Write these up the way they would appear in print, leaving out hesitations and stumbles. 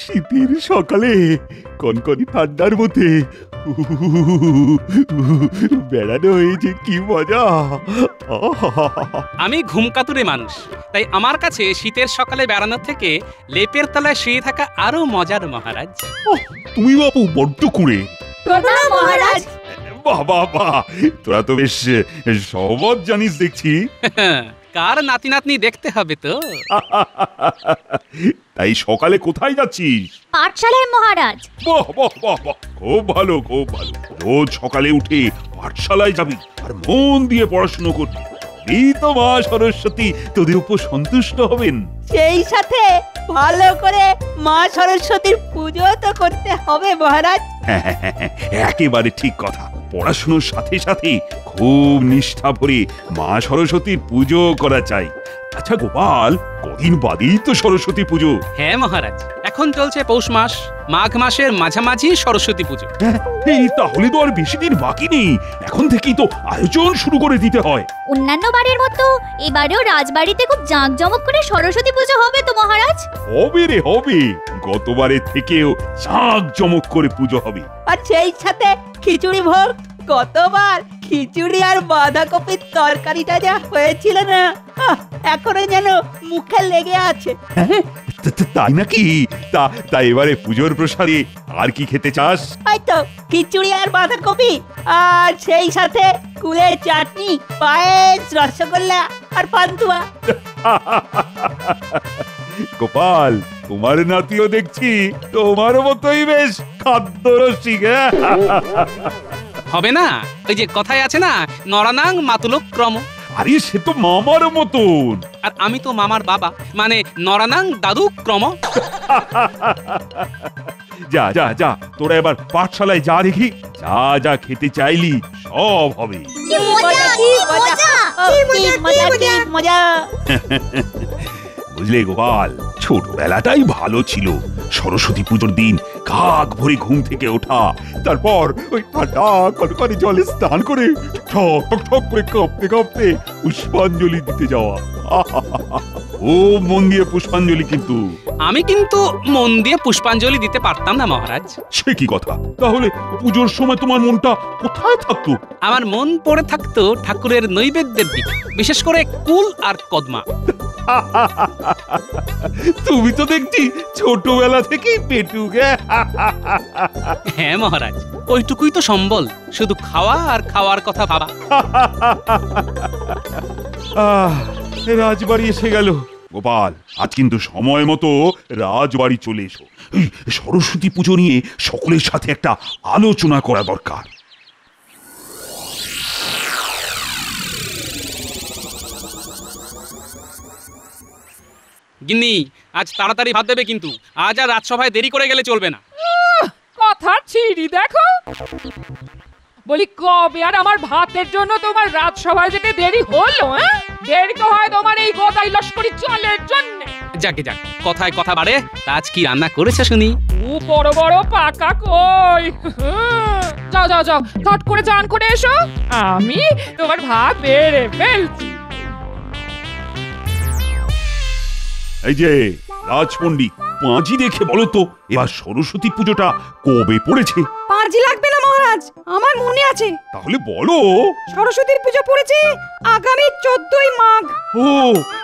শীতের সকালে কনকনি ঠান্ডার মধ্যে বেড়ানো হয়েছে, কি মজা। আমি ঘুমকাতুরে মানুষ, তাই আমার কাছে শীতের সকালে বেড়ানো থেকে লেপের তলায় শুয়ে থাকা আরো মজার মহারাজ। তুমি বাবু বড্ড কুঁড়ে। প্রণাম মহারাজ। বাহ বাহ বাহ, তোরা তো বেশ সহবত জানিস দেখছি। কার নাতি নাতনি দেখতে হবে তো। তাই সকালে কোথায় যাচ্ছিস? পাঠশালায় মহারাজ। বাহ বাহ বাহ বাহ, খুব ভালো খুব ভালো। রোজ সকালে উঠে পাঠশালায় যাবি আর মন দিয়ে পড়াশোনা করবি। এই তো মা সরস্বতী তোদের উপর সন্তুষ্ট হবেন। সেই সাথে ভালো করে মা সরস্বতীর পুজো তো করতে হবে মহারাজ। একেবারে ঠিক কথা। পড়াশোনার সাথে সাথে খুব নিষ্ঠা ভরে মা সরস্বতীর পুজো করা চাই। আচ্ছা গোপাল, কদিন বাদেই তো সরস্বতী পুজো। হ্যাঁ মহারাজ, এখন চলছে পৌষ মাস, মাঘ মাসের মাঝামাঝি সরস্বতী পুজো। এই তাহলে তো আর বেশি দিন বাকি নেই, এখন থেকেই তো আয়োজন শুরু করে দিতে হয়। অন্যান্য বাড়ির মতো এবারেও রাজবাড়িতে খুব জাঁকজমক করে সরস্বতী পুজো হবে তো মহারাজ? হবে রে হবে, গতবারের থেকেও জাঁকজমক করে পুজো হবে। আর সেই সাথে খিচুড়ি ভোগ। গতবার খিচুড়ি আর বাঁধাকপির তরকারিটা যা হয়েছিল না, এখনো যেন মুখে লেগে আছে। তাই নাকি? তা এবারে পুজোর প্রসাদে আর কি খেতে চাস? হয়তো খিচুড়ি আর বাঁধাকপি, আর সেই সাথে কুলের চাটনি, পায়েস, রসগোল্লা আর পান্তুয়া। গোপাল, তোমার নাতিও দেখছি তোমার মতোই বেশ খাদ্য রসিক। হবে না? ওই যে কথায় আছে না, নরানাং মাতুলোক ক্রম। আরে সে তো মামার মতন। আর আমি তো মামার বাবা, মানে নরানাং দাদু ক্রম। যা যা যা, তোরা এবার পাঠশালায় যা দেখি। যা যা খেতে চাইলি সব হবে। কি মজা, কি মজা, কি মজা, কি মজা। বুঝলে গোপাল, ছোটবেলাটাই ভালো ছিল। সরস্বতী পুজোর দিন কাক ভরে ঘুম থেকে ওঠা, তারপর ওই ঠান্ডা কনকনে জলে স্নান করে ঠক ঠক ঠক করে কাঁপতে কাঁপতে পুষ্পাঞ্জলি দিতে যাওয়া। ও মন দিয়ে পুষ্পাঞ্জলি। কিন্তু আমি কিন্তু মন দিয়ে পুষ্পাঞ্জলি দিতে পারতাম না মহারাজ। সে কি কথা? তাহলে পুজোর সময় তোমার মনটা কোথায় থাকতো? আমার মন পড়ে থাকতো ঠাকুরের নৈবেদ্যের দিকে, বিশেষ করে কুল আর কদমা। তুমি তো দেখছি ছোটবেলা থেকেই পেটুক। হ্যাঁ মহারাজ, ওইটুকুই তো সম্বল, শুধু খাওয়া আর খাওয়ার কথা ভাবা। রাজবাড়ি এসে গেল। গোপাল, আজ কিন্তু সময় মতো রাজবাড়ি চলে এসো। সরস্বতী পুজো নিয়ে সকলের সাথে একটা আলোচনা করা দরকার। গিন্নি, আজ তাড়াতাড়ি ভাত দেবে কিন্তু, আজ আর রাজসভায় দেরি করে গেলে চলবে না। কথা ছিড়ি দেখো, বলি কবে আর আমার ভাতের জন্য তোমার রাজসভায় যেতে দেরি হলো? দেরি তো হয় তোমার এই গোদাই লস্করি চালের জন্য। যাকে যাক, কথায় কথা বাড়ে। তা আজ কি রান্না করেছে শুনি? ও বড় বড় পাকা কই। যাও যাও যাও, চট করে চান করে এসো, আমি তোমার ভাত বেড়ে ফেলছি। এই যে রাজপণ্ডিত, পাঁজি দেখে বলো তো এবার সরস্বতী পুজোটা কবে পড়েছে? পাঁজি লাগবে না মহারাজ, আমার মনে আছে। তাহলে বলো। সরস্বতীর পুজো পড়েছে আগামী 14ই মাঘ। ও,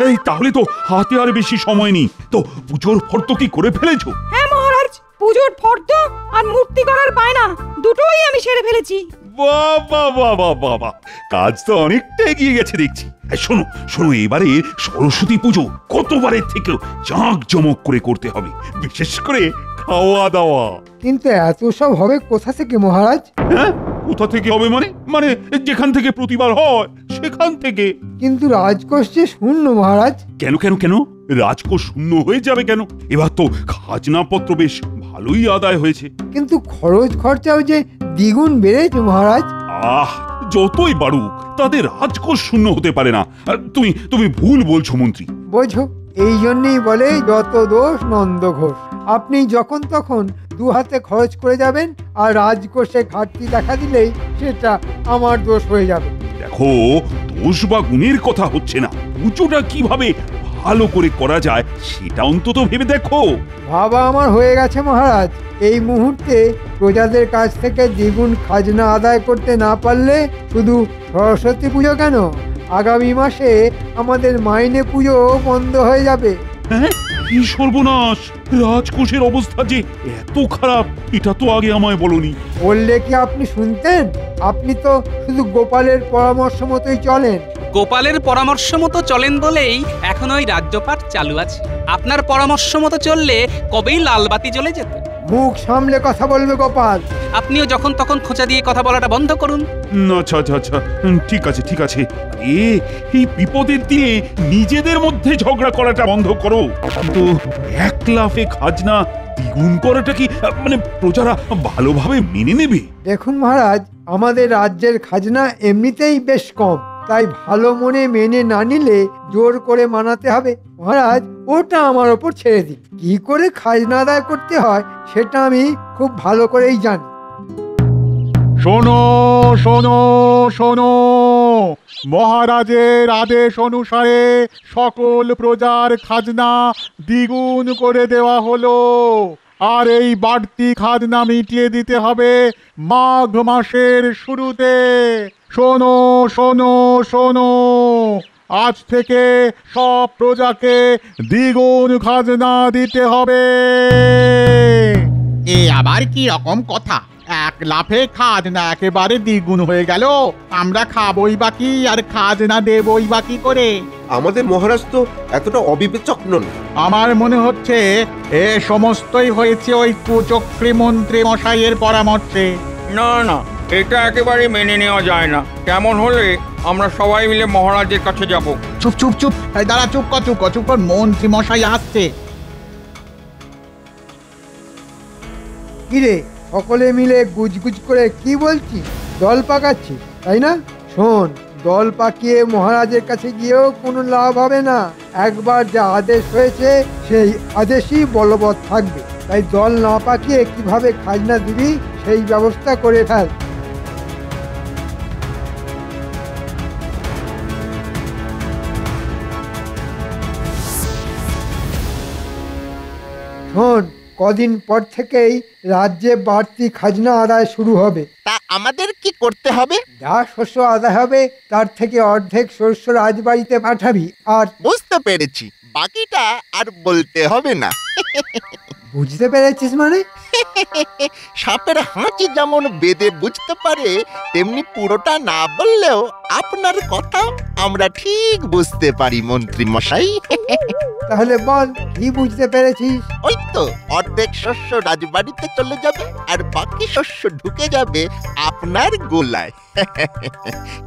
এই তাহলে তো হাতে আর বেশি সময় নেই। তো পুজোর ফর্দ কি করে ফেলেছো? হ্যাঁ মহারাজ, পুজোর ফর্দ আর মূর্তি করার বায়না দুটোই আমি সেরে ফেলেছি। বাবা বাবা বাবা, কাজ তো অনেকটা এগিয়ে গেছে দেখছি। শোনো শোনো, এবারে সরস্বতী পুজো গতবারের থেকেও জাঁকজমক করে করতে হবে, বিশেষ করে খাওয়া দাওয়া। কিন্তু এত সব হবে কোথা থেকে মহারাজ? হ্যাঁ, কোথা থেকে হবে মানে? মানে যেখান থেকে প্রতিবার হয় সেখান থেকে। কিন্তু রাজকোষ যে শূন্য মহারাজ। কেন কেন কেন? রাজকোষ শূন্য হয়ে যাবে কেন? এবার তো খাজনাপত্র বেশ ভালোই আদায় হয়েছে। কিন্তু খরচ খরচাও যে দ্বিগুণ বেড়েছে মহারাজ। আহ, যতই বাড়ুক তাদের রাজকোষ শূন্য হতে পারে না। তুমি ভুল বলছো মন্ত্রী। বোঝো, এই জন্যই বলে যত দোষ নন্দ ঘোষ। আপনি যখন তখন দু হাতে খরচ করে যাবেন, আর রাজকোষে ঘাটতি দেখা দিলেই সেটা আমার দোষ হয়ে যাবে। দেখো, দোষ বা গুণের কথা হচ্ছে না, পুজোটা কিভাবে ভালো করে করা যায় সেটা অন্তত ভেবে দেখো। ভাবা আমার হয়ে গেছে মহারাজ। এই মুহূর্তে প্রজাদের কাছ থেকে দ্বিগুণ খাজনা আদায় করতে না পারলে শুধু সরস্বতী পুজো কেন, আগামী মাসে আমাদের মাইনে পুজো বন্ধ হয়ে যাবে। হ্যাঁ, কি সর্বনাশ! রাজকোষের অবস্থা যে এত খারাপ এটা তো আগে আমায় বলনি। বললে কি আপনি শুনতেন? আপনি তো শুধু গোপালের পরামর্শ মতোই চলেন। গোপালের পরামর্শ মতো চলেন বলেই এখন ওই রাজ্যপাট চালু আছে। আপনার পরামর্শ মতো চললে কবেই লালবাতি জ্বলে যেত। মুখ সামলে কথা বলবে গোপাল। আপনিও যখন তখন খোঁচা দিয়ে কথা বলাটা বন্ধ করুন। আচ্ছা আচ্ছা আচ্ছা, ঠিক আছে ঠিক আছে। এই বিপদের দিনে নিজেদের মধ্যে ঝগড়া করাটা বন্ধ করো। কিন্তু এক লাফে খাজনা দ্বিগুণ করাটা কি মানে প্রজারা ভালোভাবে মেনে নেবে? দেখুন মহারাজ, আমাদের রাজ্যের খাজনা এমনিতেই বেশ কম, তাই ভালো মনে মেনে না নিলে জোর করে মানাতে হবে। মহারাজ, ওটা আমার ওপর ছেড়ে দিন। কি করে খাজনা আদায় করতে হয় সেটা আমি খুব ভালো করেই জানি। শোনো শোনো শোনো, মহারাজের আদেশ অনুসারে সকল প্রজার খাজনা দ্বিগুণ করে দেওয়া হলো। আর এই বাড়তি খাজনা মিটিয়ে দিতে হবে মাঘ মাসের শুরুতে। শোনো শোনো শোনো, আজ থেকে সব প্রজাকে দ্বিগুণ খাজনা দিতে হবে। এ আবার কি রকম কথা? এক লাফে খাজনা একেবারে দ্বিগুণ হয়ে গেল। আমরা খাবই বাকি আর খাজনা দেবই বাকি করে। আমাদের মহারাজ তো এতটা অবিবেচক নন। আমার মনে হচ্ছে এ সমস্তই হয়েছে ওই কুচক্রী মন্ত্রী মশাইয়ের পরামর্শে। না না, এটা একেবারে মেনে নেওয়া যায় না। কেমন হলে আমরা সবাই মিলে মহারাজের কাছে যাব। চুপ চুপ চুপ, দাঁড়া, চুপ কর চুপ কর চুপ কর, মন্ত্রী মশাই আসছে। কিরে, সকলে মিলে গুজগুজ করে কি বলছি? দল পাকাচ্ছি, তাই না? শোন, দল পাকিয়ে মহারাজের কাছে গিয়েও কোনো লাভ হবে না। একবার যা আদেশ হয়েছে সেই আদেশই বলবৎ থাকবে। তাই দল না পাকিয়ে কিভাবে খাজনা দিবি সেই ব্যবস্থা করে ফেল। শোন, কদিন পর থেকেই রাজ্যে বাড়তি খাজনা আদায় শুরু হবে। তা আমাদের কি করতে হবে? যা শস্য আদায় হবে তার থেকে অর্ধেক শস্য রাজবাড়িতে পাঠাবি। আর বুঝতে পেরেছি, বাকিটা আর বলতে হবে না। বুঝতে পেরেছিস মানে? সাপের হাঁচি যেমন বেদে বুঝতে পারে, তেমনি পুরোটা না বললেও আপনার কথা আমরা ঠিক বুঝতে পারি মন্ত্রী মশাই। তাহলে বল, কি বুঝতে পেরেছিস? ওই তো, অর্ধেক শস্য রাজবাড়িতে চলে যাবে আর বাকি শস্য ঢুকে যাবে আপনার গোলায়।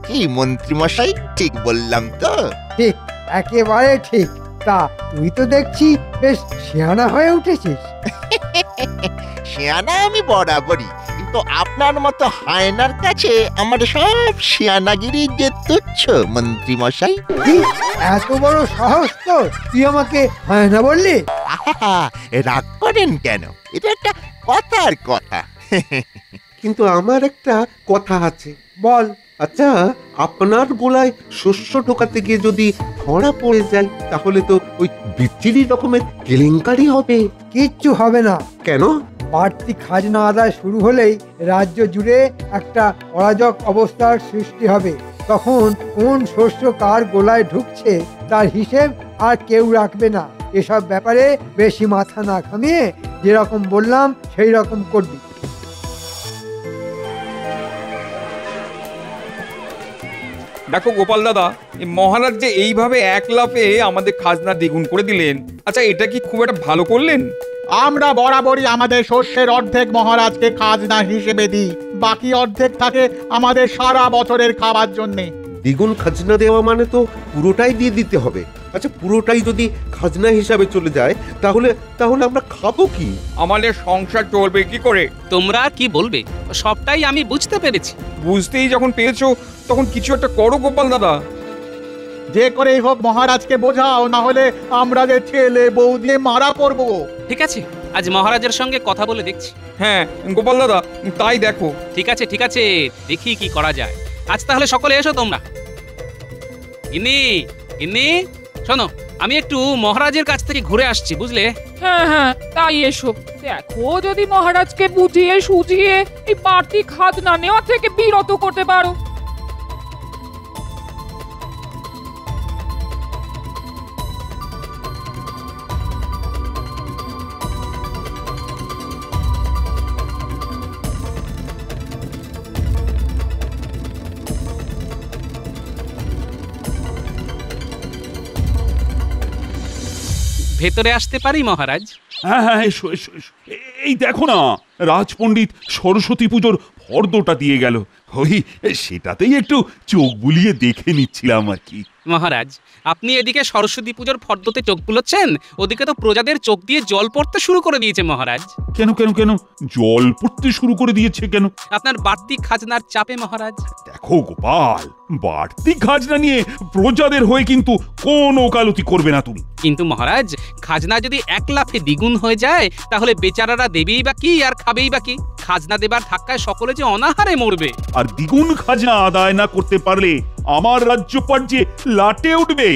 কি মন্ত্রী মশাই, ঠিক বললাম তো? ঠিক, একেবারে ঠিক। তা তুই তো দেখছি বেশ শিয়ানা হয়ে উঠেছিস। শিয়ানা আমি বরাবরই, কিন্তু আপনার মতো হায়নার কাছে আমার সব শিয়ানাগিরি যে তুচ্ছ মন্ত্রী মশাই। কি এত বড় সাহস তো, তুই আমাকে হায়না বললি? আহা, রাগ করেন কেন? এটা একটা কথার কথা। কিন্তু আমার একটা কথা আছে। বল। আচ্ছা, আপনার গোলায় শস্য ঢোকাতে গিয়ে যদি ধরা পড়ে যায় তাহলে তো ওই বিচ্ছিরি রকমের কেলেঙ্কারি হবে। কিচ্ছু হবে না। কেন? বাড়তি খাজনা আদায় শুরু হলেই রাজ্য জুড়ে একটা অরাজক অবস্থার সৃষ্টি হবে। তখন কোন শস্য কার গোলায় ঢুকছে তার হিসেব আর কেউ রাখবে না। এসব ব্যাপারে বেশি মাথা না ঘামিয়ে যেরকম বললাম সেই রকম করবি। দেখো গোপাল দাদা, এই মহারাজ যে এইভাবে এক লাফে আমাদের খাজনা দ্বিগুণ করে দিলেন, আচ্ছা এটা কি খুব একটা ভালো করলেন? আমরা বরাবরই আমাদের শস্যের অর্ধেক মহারাজকে খাজনা হিসেবে দিই, বাকি অর্ধেক থাকে আমাদের সারা বছরের খাবার জন্যে। দ্বিগুণ খাজনা দেওয়া মানে তো পুরোটাই দিয়ে দিতে হবে। আচ্ছা, পুরোটাই যদি খাজনা হিসাবে চলে যায় তাহলে তাহলে আমরা খাবো কি? আমাদের সংসার চলবে কি করে? তোমরা কি বলবে সবটাই আমি বুঝতে পেরেছি। বুঝতেই যখন পেয়েছো তখন কিছু একটা করো গোপাল দাদা। যে করেই হোক মহারাজকে বোঝাও, না হলে আমরা যে ছেলে বউ দিয়ে মারা পড়বো। ঠিক আছে, আজ মহারাজের সঙ্গে কথা বলে দেখছি। হ্যাঁ গোপাল দাদা, তাই দেখো। ঠিক আছে ঠিক আছে, দেখি কি করা যায়। আজ তাহলে সকলে এসো তোমরা। গিন্নি গিন্নি শোনো, আমি একটু মহারাজের কাছ থেকে ঘুরে আসছি, বুঝলে? হ্যাঁ হ্যাঁ, তাই এসো। দেখো যদি মহারাজকে বুঝিয়ে সুঝিয়ে এই বাড়তি খাজনা নেওয়া থেকে বিরত করতে পারো। ভেতরে আসতে পারি মহারাজ? হ্যাঁ হ্যাঁ, এসো এসো এসো। এই দেখো না, রাজপণ্ডিত সরস্বতী পুজোর ফর্দটা দিয়ে গেল। ওই সেটাতেই একটু চোখ বুলিয়ে দেখে নিচ্ছিলাম আর কি। মহারাজ, আপনি এদিকে সরস্বতী পুজোর ফর্দতে চোখ বুলোচ্ছেন, ওদিকে তো প্রজাদের চোখ দিয়ে জল পড়তে শুরু করে দিয়েছে মহারাজ। কেন কেন কেন জল পড়তে শুরু করে দিয়েছে কেন? আপনার বাড়তি খাজনার চাপে মহারাজ। দেখো গোপাল, বাড়তি খাজনা নিয়ে প্রজাদের হয়ে কিন্তু কোনো ওকালতি করবে না তুমি। কিন্তু মহারাজ, খাজনা যদি এক লাফে দ্বিগুণ হয়ে যায় তাহলে বেচারারা দেবেই বা কি আর খাবেই বা কি? খাজনা দেবার ধাক্কায় সকলে যে অনাহারে মরবে। আর দ্বিগুণ খাজনা আদায় না করতে পারলে আমার রাজ্যপাট যে লাটে উঠবে।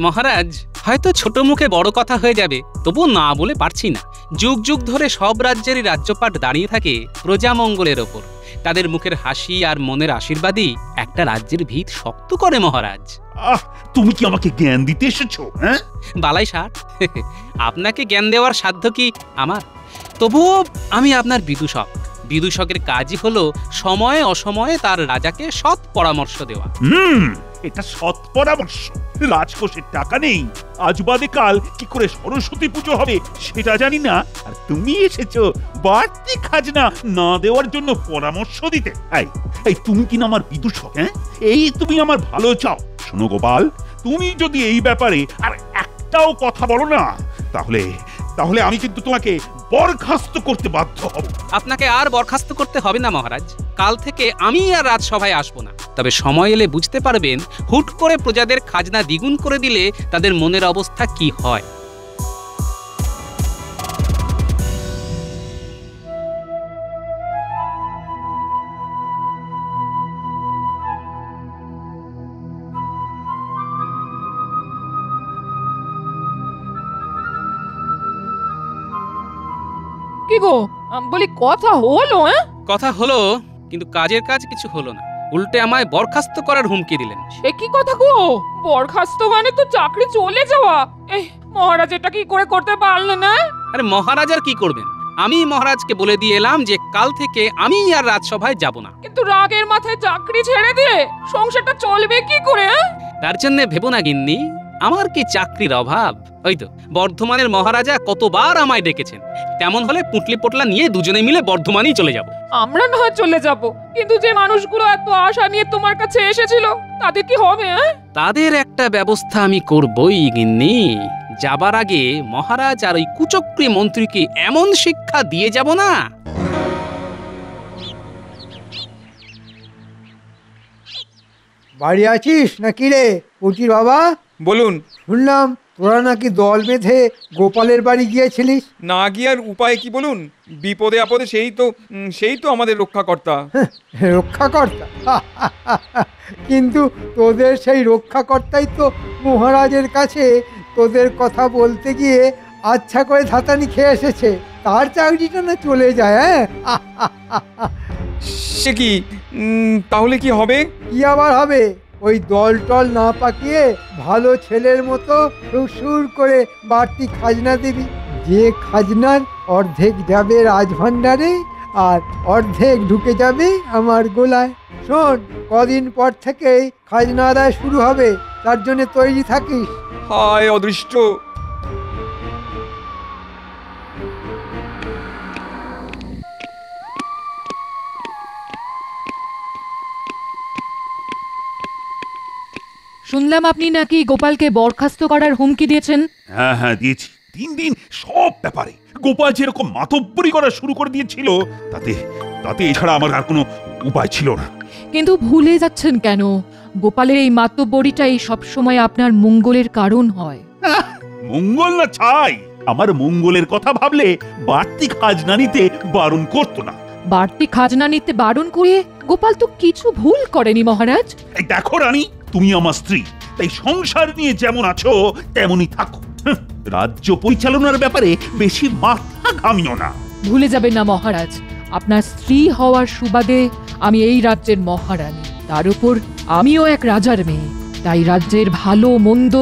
মহারাজ, হয়তো ছোট মুখে বড় কথা হয়ে যাবে, তবু না বলে পারছি না। যুগ যুগ ধরে সব রাজ্যেরই রাজ্যপাট দাঁড়িয়ে থাকে প্রজামঙ্গলের ওপর। তাদের মুখের হাসি আর মনের আশীর্বাদই একটা রাজ্যের ভিত শক্ত করে মহারাজ। আহ, তুমি কি আমাকে জ্ঞান দিতে এসেছো? হ্যাঁ, বালাই ষাট, আপনাকে জ্ঞান দেওয়ার সাধ্য কি আমার? তবুও আমি আপনার বিদূষক। বিদূষকের কাজই হলো সময়ে অসময়ে তার রাজাকে সৎ পরামর্শ দেওয়া। এটা সৎ পরামর্শ। রাজকোষের টাকা নেই, আজ বাদে কাল কি করে সরস্বতী পুজো হবে সেটা জানি না, আর তুমি এসেছো বাড়তি খাজনা না দেওয়ার জন্য পরামর্শ দিতে। এই তুমি কিনা আমার বিদূষক? হ্যাঁ, এই তুমি আমার ভালো চাও? শোনো গোপাল, তুমি যদি এই ব্যাপারে আর একটাও কথা বলো না, তাহলে তাহলে আমি কিন্তু তোমাকে বরখাস্ত করতে বাধ্য হব। আপনাকে আর বরখাস্ত করতে হবে না মহারাজ। কাল থেকে আমি আর রাজসভায় আসবো না। তবে সময় এলে বুঝতে পারবেন হুট করে প্রজাদের খাজনা দ্বিগুণ করে দিলে তাদের মনের অবস্থা কি হয়। কি গো, বলি কথা হলো? কথা হলো, কিন্তু কাজের কাজ কিছু হলো না। উল্টে আমায় বরখাস্ত করার হুমকি দিলেন। সে কি কথা গো? বরখাস্ত মানে তো চাকরি চলে যাওয়া। মহারাজ এটা কি করে করতে পারলেন না? আরে মহারাজ আর কি করবেন? আমি মহারাজকে বলে দিয়ে এলাম যে কাল থেকে আমি আর রাজসভায় যাব না। কিন্তু রাগের মাথায় চাকরি ছেড়ে দিয়ে সংসারটা চলবে কি করে? তার জন্য ভেবো না গিন্নি, আমার কি চাকরির অভাব? ওই তো বর্ধমানের মহারাজা কতবার আমায় ডেকেছেন। তেমন হলে পুটলি পোটলা নিয়ে দুজনে মিলে বর্ধমানই চলে যাব। আমরা না হয় চলে যাব, কিন্তু যে মানুষগুলো এত আশা নিয়ে তোমার কাছে এসেছিল তাদের কি হবে? তাদের একটা ব্যবস্থা আমি করবই গিন্নি। যাবার আগে মহারাজ আর ওই কুচক্রী মন্ত্রীকে এমন শিক্ষা দিয়ে যাব না। বাড়ি আছিস নাকি রে পুচির বাবা? বলুন। শুনলাম তোরা নাকি দল বেঁধে গোপালের বাড়ি গিয়েছিলিস। না গিয়ে আর উপায় কি বলুন? বিপদে আপদে সেই তো আমাদের রক্ষাকর্তা। রক্ষাকর্তা? কিন্তু তোদের সেই রক্ষাকর্তাই তো মহারাজের কাছে তোদের কথা বলতে গিয়ে আচ্ছা করে ধাতানি খেয়ে এসেছে। তার চাকরিটা না চলে যায়। হ্যাঁ, সে কি? তাহলে কি হবে? কি আবার হবে? ওই দল টল না পাকিয়ে ভালো ছেলের মতো সুর করে বাড়তি খাজনা দিবি। যে খাজনার অর্ধেক যাবে রাজভাণ্ডারে আর অর্ধেক ঢুকে যাবে আমার গোলায়। শোন, কদিন পর থেকেই খাজনা আদায় শুরু হবে, তার জন্য তৈরি থাকিস। হায় অদৃষ্ট! শুনলাম আপনি নাকি গোপালকে বরখাস্ত করার হুমকি দিয়েছেন। হ্যাঁ হ্যাঁ, দিয়েছি। দিন দিন সব ব্যাপারে গোপাল যেরকম মাতব্বরি করা শুরু করে দিয়েছিল, তাতে এছাড়া আমার আর কোনো উপায় ছিল না। কিন্তু ভুলে যাচ্ছেন কেন? গোপালের এই মাতব্বরিটাই সবসময় আপনার মঙ্গলের কারণ হয়। মঙ্গল না চাই, আমার মঙ্গলের কথা ভাবলে বাড়তি খাজনা নিতে বারণ করতো না। বাড়তি খাজনা নিতে বারণ করে গোপাল তো কিছু ভুল করেনি মহারাজ। এই দেখো রানী, তুমি আমার স্ত্রী, তাই সংসার নিয়ে যেমন আছো তেমনই থাকো। রাজ্য পরিচালনার ব্যাপারে বেশি মাথা ঘামিও না। ভুলে যাবেন না মহারাজ, আপনার স্ত্রী হওয়ার সুবাদে আমি এই রাজ্যের মহারানী, তার উপর আমিও এক রাজার মেয়ে, তাই রাজ্যের ভালো মন্দ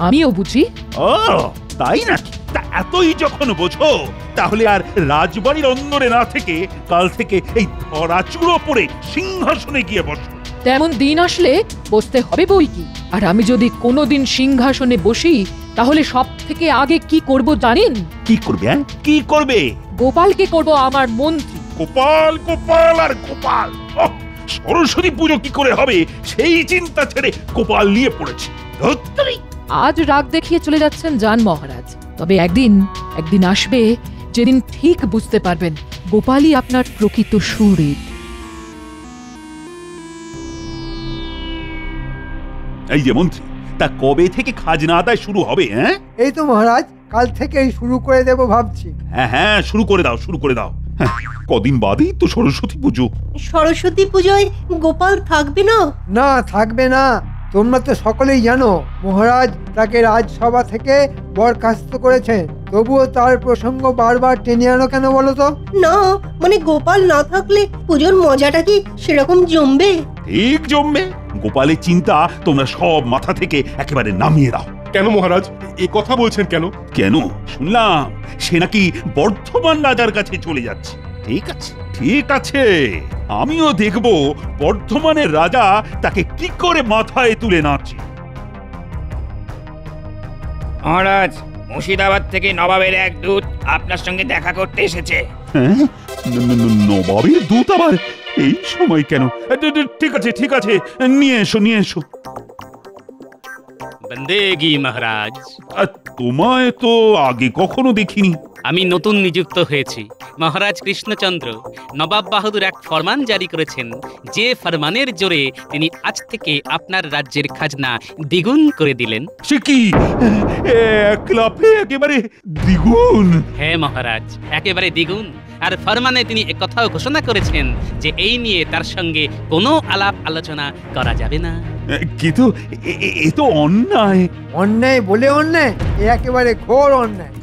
আমিও বুঝি। ও তাই নাকি? তা এতই যখন বোঝো তাহলে আর রাজবাড়ির অন্দরে না থেকে কাল থেকে এই ধরাচুড়ো পড়ে সিংহাসনে গিয়ে বসো। তেমন দিন আসলে বসতে হবে বই কি। আর আমি যদি কোনোদিন সিংহাসনে বসি তাহলে সব থেকে আগে কি করব জানেন? কি করবে? কি করবে? গোপালকে করব আমার মন্ত্রী। গোপাল গোপাল আর গোপাল, সরস্বতী পুজো কি করে হবে সেই চিন্তা ছেড়ে গোপাল নিয়ে পড়েছে। আজ রাগ দেখিয়ে চলে যাচ্ছেন যান মহারাজ, তবে একদিন আসবে যেদিন ঠিক বুঝতে পারবেন গোপালই আপনার প্রকৃত সুরেশ। এই যে মন্ত্রী, তা কবে থেকে খাজনা আদায় শুরু হবে? হ্যাঁ এই তো মহারাজ, কাল থেকেই শুরু করে দেব ভাবছি। হ্যাঁ শুরু করে দাও, শুরু করে দাও। কদিন বাদেই তো সরস্বতী পুজো। সরস্বতী পুজোয় গোপাল থাকবে না? না, থাকবে না। তোমরা তো সকলেই জানো মহারাজ তাকে রাজসভা থেকে বরখাস্ত করেছেন, তবুও তার প্রসঙ্গ বারবার টেনে আনো কেন বলো তো? না মানে গোপাল না থাকলে পুজোর মজাটা কি সেরকম জমবে? ঠিক জমবে। গোপালের চিন্তা তোমরা সব মাথা থেকে একেবারে নামিয়ে দাও। কেন মহারাজ এ কথা বলছেন কেন? কেন শুনলাম সে নাকি বর্ধমান রাজার কাছে চলে যাচ্ছে। ঠিক আছে, ঠিক আছে, আমিও দেখব বর্ধমানের রাজা তাকে কি করে মাথায় তুলে নাচে। মহারাজ, মুর্শিদাবাদ থেকে নবাবের এক দূত আপনার সঙ্গে দেখা করতে এসেছে। হ্যাঁ, নবাবের দূত আবার এই সময় কেন? ঠিক আছে, ঠিক আছে, নিয়ে এসো, নিয়ে এসো। বন্দেগি মহারাজ। তোমায় তো আগে কখনো দেখিনি। আমি নতুন নিযুক্ত হয়েছি। মহারাজ কৃষ্ণচন্দ্র নবাব বাহাদুর এক ফরমান জারি করেছেন, যে ফরমানের জোরে তিনি আজ থেকে আপনার রাজ্যের খাজনা দ্বিগুণ করে দিলেন। সে কি এক লাফে একেবারে দ্বিগুণ? হ্যাঁ মহারাজ, একেবারে দ্বিগুণ। আর ফরমানে তিনি একথাও ঘোষণা করেছেন যে এই নিয়ে তার সঙ্গে কোনো আলাপ আলোচনা করা যাবে না। কিন্তু এ তো অন্যায়। অন্যায় বলে অন্যায়? এ একেবারে ঘোর অন্যায়।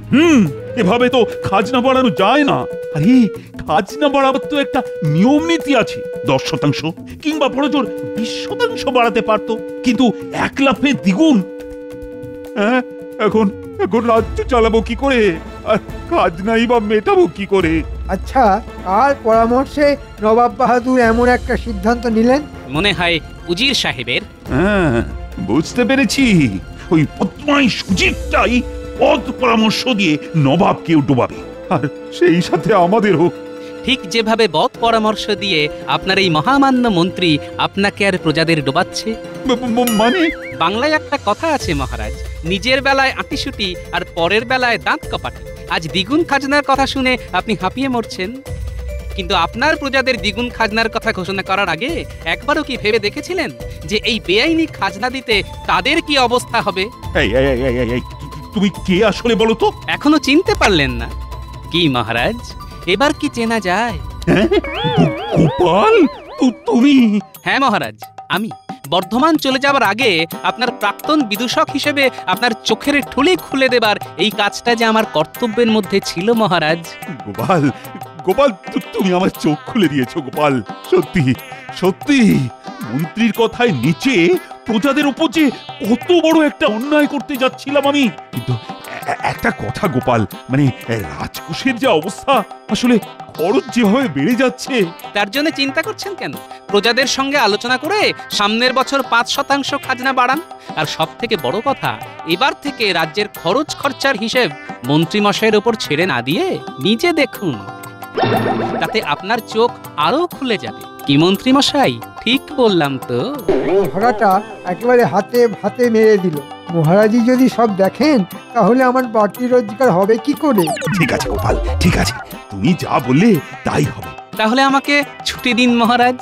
এভাবে তো খাজনা বাড়ানো যায় না। আরে খাজনা বাড়াবার তো একটা নিয়ম নীতি আছে। 10% কিংবা বড় জোর 20% বাড়াতে পারতো, কিন্তু এক লাফে দ্বিগুণ। হ্যাঁ, এখন রাজ্য চালাবো কি করে? আর খাজনাই বা মেটাবো কি করে? আচ্ছা, কার পরামর্শে নবাব বাহাদুর এমন একটা সিদ্ধান্ত নিলেন? মনে হয় উজির সাহেবের। হ্যাঁ, বুঝতে পেরেছি। ওই বদমাই সুজিতটাই পদ পরামর্শ দিয়ে নবাবকে ডোবাবে, আর সেই সাথে আমাদেরও। ঠিক যেভাবে বদ পরামর্শ দিয়ে আপনার এই মহামান্য মন্ত্রী আপনাকে আর প্রজাদের ডোবাচ্ছে। মানে বাংলায় একটা কথা আছে মহারাজ, নিজের বেলায় আঁটিসুটি আর পরের বেলায় দাঁত কপাটি। আজ দ্বিগুণ খাজনার কথা শুনে আপনি হাঁপিয়ে মরছেন, কিন্তু আপনার প্রজাদের দ্বিগুণ খাজনার কথা ঘোষণা করার আগে একবারও কি ভেবে দেখেছিলেন যে এই বেআইনি খাজনা দিতে তাদের কি অবস্থা হবে? তুমি কে আসলে বলো তো? এখনো চিনতে পারলেন না? কি মহারাজ, এবার কি চেনা যায়? গোপাল, তুমি? হ্যাঁ মহারাজ, আমি। বর্ধমান চলে যাবার আগে আপনার প্রাক্তন বিদূষক হিসেবে আপনার চোখের ঠুলি খুলে দেবার এই কাজটা যে আমার কর্তব্যের মধ্যে ছিল মহারাজ। গোপাল, গোপাল, তুমি আমার চোখ খুলে দিয়েছো গোপাল। সত্যি সত্যি মন্ত্রীর কথায় নিচে প্রজাদের উপর যে কত বড় একটা অন্যায় করতে যাচ্ছিলাম আমি। কিন্তু একটা কথা গোপাল, মানে রাজকোষের যে অবস্থা, আসলে খরচ যেভাবে বেড়ে যাচ্ছে। তার জন্য চিন্তা করছেন কেন? প্রজাদের সঙ্গে আলোচনা করে সামনের বছর 5% খাজনা বাড়ান। আর সব থেকে বড় কথা, এবার থেকে রাজ্যের খরচ খরচার হিসেব মন্ত্রীমশাইয়ের উপর ছেড়ে না দিয়ে নিজে দেখুন, তাতে আপনার চোখ আরো খুলে যাবে। কি মন্ত্রীমশাই, ঠিক বললাম তো? ধরাটা একেবারে হাতে ভাতে মেরে দিল। মহারাজি যদি সব দেখেন তাহলে আমার বাড়তি রোজগার হবে কি করে? ঠিক আছে গোপাল, ঠিক আছে, তুমি যা বললে তাই হবে। তাহলে আমাকে ছুটি দিন মহারাজ।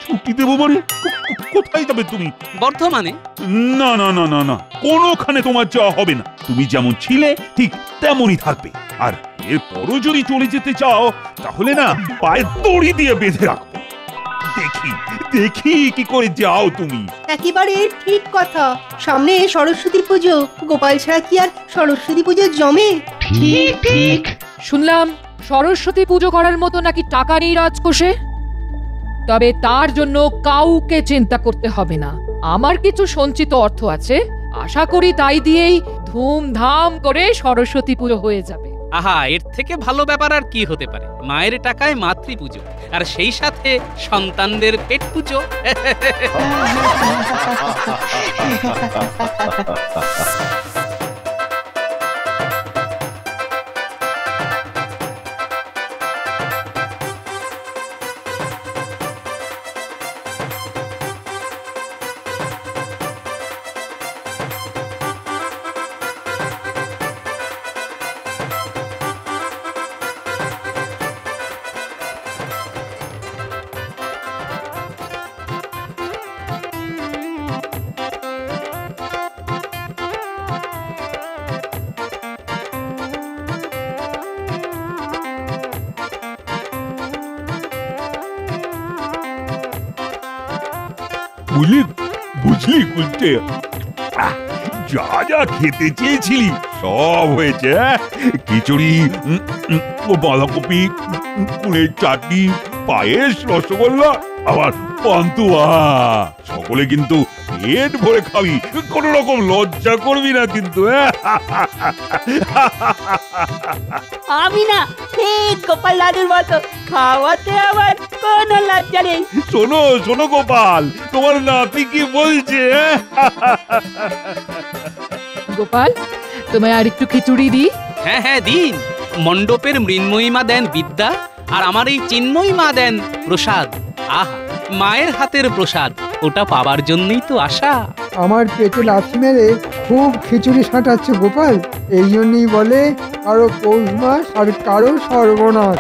ছুটি দেবো মানে? কোথায় যাবে তুমি? বর্ধমানে। না না না না না, কোনোখানে তোমার যাওয়া হবে না। তুমি যেমন ছিলে ঠিক তেমনই থাকবে। আর এরপরও যদি চলে যেতে চাও তাহলে না পায়ে দড়ি দিয়ে বেঁধে রাখবো। দেখি দেখি কি করে যাও তুমি। একেবারে ঠিক কথা। সামনে সরস্বতী পুজো, গোপাল ছাড়া কি আর সরস্বতী পুজো জমে? ঠিক ঠিক। শুনলাম সরস্বতী পুজো করার মতো নাকি টাকা নেই রাজকোষে। তবে তার জন্য কাউকে চিন্তা করতে হবে না, আমার কিছু সঞ্চিত অর্থ আছে। আশা করি তাই দিয়েই ধুমধাম করে সরস্বতী পুজো হয়ে যাবে। আহা, এর থেকে ভালো ব্যাপার আর কি হতে পারে? মায়ের টাকায় মাতৃ পুজো, আর সেই সাথে সন্তানদের পেট পুজো। বুঝলি গুলটে, যা যা খেতে চেয়েছিলি সব হয়েছে। খিচুড়ি, বাঁধাকপি, কুলের চাটনি, পায়েস, রসগোল্লা, আবার পান্তুয়া। সকলে কিন্তু পেট ভরে খাবি, কোন রকম লজ্জা করবি না কিন্তু। আমি না ঠিক গোপাল দাদুর মতো, খাওয়াতে আমার কোনো লজ্জা নেই। শোনো শোনো গোপাল, তোমার নাতি কি বলছে? গোপাল, তোমায় আর একটু খিচুড়ি দিই? হ্যাঁ হ্যাঁ দিন। মণ্ডপের মৃন্ময়ী মা দেন বিদ্যা, আর আমার এই চিন্ময়ী মা দেন প্রসাদ। আহা, মায়ের হাতের প্রসাদ, ওটা পাবার জন্যই তো আশা। আমার পেটে লাথি মেরে খুব খিচুড়ি সাঁটাচ্ছে গোপাল। এই জন্যই বলে কারো পৌষ মাস আর কারো সর্বনাশ।